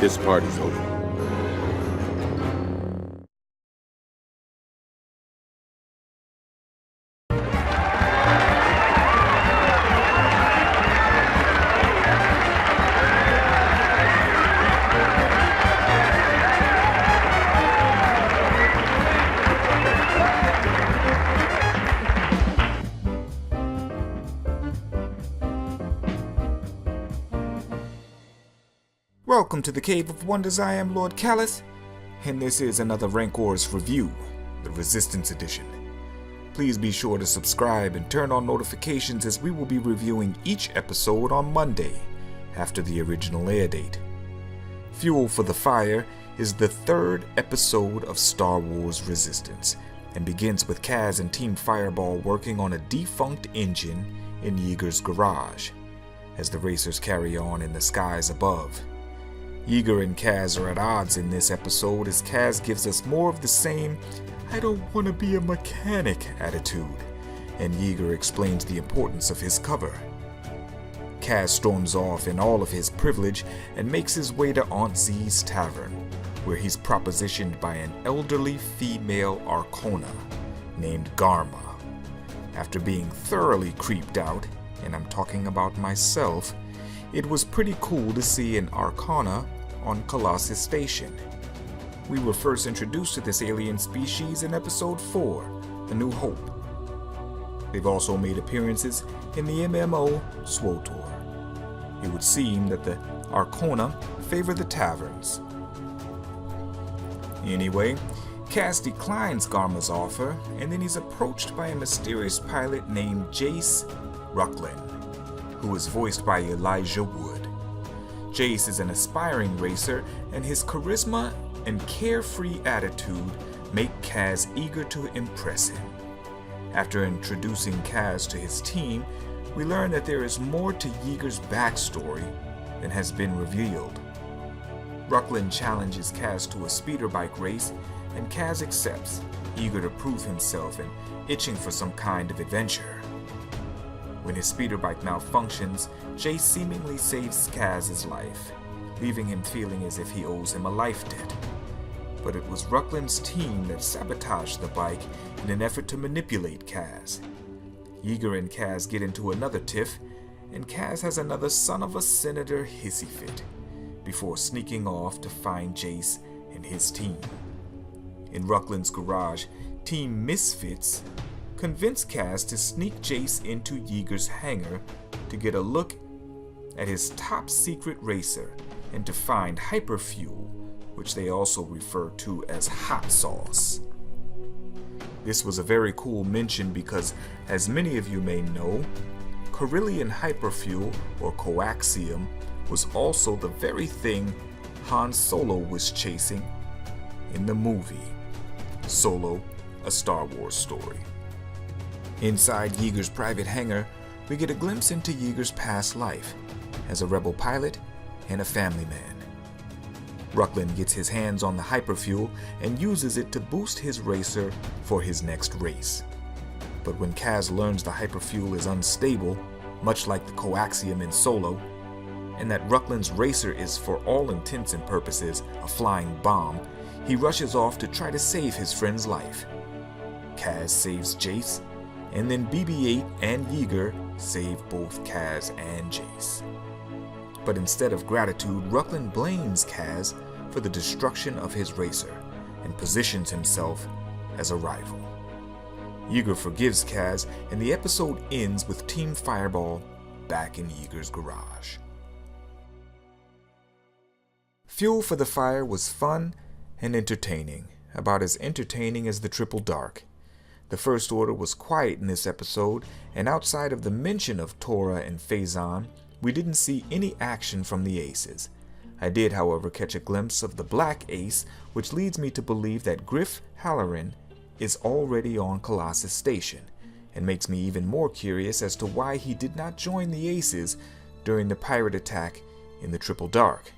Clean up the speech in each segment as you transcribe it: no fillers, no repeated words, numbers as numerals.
This part is over. Welcome to the Cave of Wonders. I am Lord Callous, and this is another Rancor's review, the Resistance Edition. Please be sure to subscribe and turn on notifications as we will be reviewing each episode on Monday, after the original air date. Fuel for the Fire is the third episode of Star Wars Resistance, and begins with Kaz and Team Fireball working on a defunct engine in Yeager's garage, as the racers carry on in the skies above. Yeager and Kaz are at odds in this episode as Kaz gives us more of the same "I don't want to be a mechanic" attitude, and Yeager explains the importance of his cover. Kaz storms off in all of his privilege and makes his way to Aunt Z's tavern, where he's propositioned by an elderly female Arcona named Garma. After being thoroughly creeped out, and I'm talking about myself, it was pretty cool to see an Arcana on Callous Station. We were first introduced to this alien species in episode 4, A New Hope. They've also made appearances in the MMO SWTOR. It would seem that the Arcona favor the taverns. Anyway, Kaz declines Garma's offer, and then he's approached by a mysterious pilot named Jace Rucklin, who is voiced by Elijah Wood. Jace is an aspiring racer, and his charisma and carefree attitude make Kaz eager to impress him. After introducing Kaz to his team, we learn that there is more to Yeager's backstory than has been revealed. Rucklin challenges Kaz to a speeder bike race, and Kaz accepts, eager to prove himself and itching for some kind of adventure. When his speeder bike malfunctions, Jace seemingly saves Kaz's life, leaving him feeling as if he owes him a life debt. But it was Rucklin's team that sabotaged the bike in an effort to manipulate Kaz. Yeager and Kaz get into another tiff, and Kaz has another son of a senator hissy fit, before sneaking off to find Jace and his team. In Rucklin's garage, Team Misfits convince Kaz to sneak Jace into Yeager's hangar to get a look at his top secret racer and to find hyperfuel, which they also refer to as hot sauce. This was a very cool mention because, as many of you may know, Corellian hyperfuel, or coaxium, was also the very thing Han Solo was chasing in the movie Solo, A Star Wars Story. Inside Yeager's private hangar, we get a glimpse into Yeager's past life as a rebel pilot and a family man. Rucklin gets his hands on the hyperfuel and uses it to boost his racer for his next race. But when Kaz learns the hyperfuel is unstable, much like the coaxium in Solo, and that Rucklin's racer is for all intents and purposes a flying bomb, he rushes off to try to save his friend's life. Kaz saves Jace, and then BB-8 and Yeager save both Kaz and Jace. But instead of gratitude, Rucklin blames Kaz for the destruction of his racer and positions himself as a rival. Yeager forgives Kaz, and the episode ends with Team Fireball back in Yeager's garage. Fuel for the Fire was fun and entertaining, about as entertaining as the Triple Dark. The First Order was quiet in this episode, and outside of the mention of Tora and Phazon, we didn't see any action from the Aces. I did, however, catch a glimpse of the Black Ace, which leads me to believe that Griff Halloran is already on Colossus Station, and makes me even more curious as to why he did not join the Aces during the pirate attack in the Triple Dark.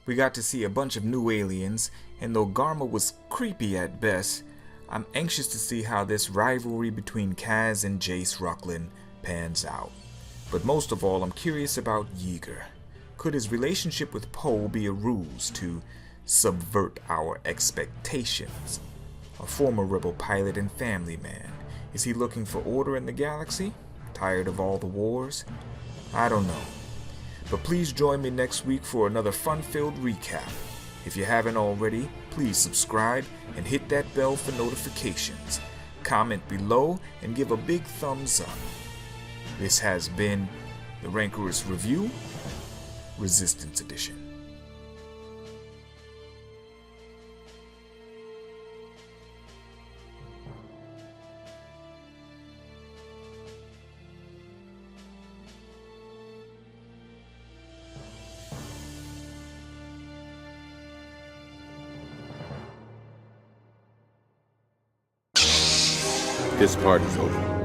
We got to see a bunch of new aliens, and though Garma was creepy at best, I'm anxious to see how this rivalry between Kaz and Jace Rucklin pans out. But most of all, I'm curious about Yeager. Could his relationship with Poe be a ruse to subvert our expectations? A former rebel pilot and family man. Is he looking for order in the galaxy? Tired of all the wars? I don't know. But please join me next week for another fun-filled recap. If you haven't already, please subscribe and hit that bell for notifications. Comment below and give a big thumbs up. This has been the Rancorous Review, Resistance Edition. This part is over.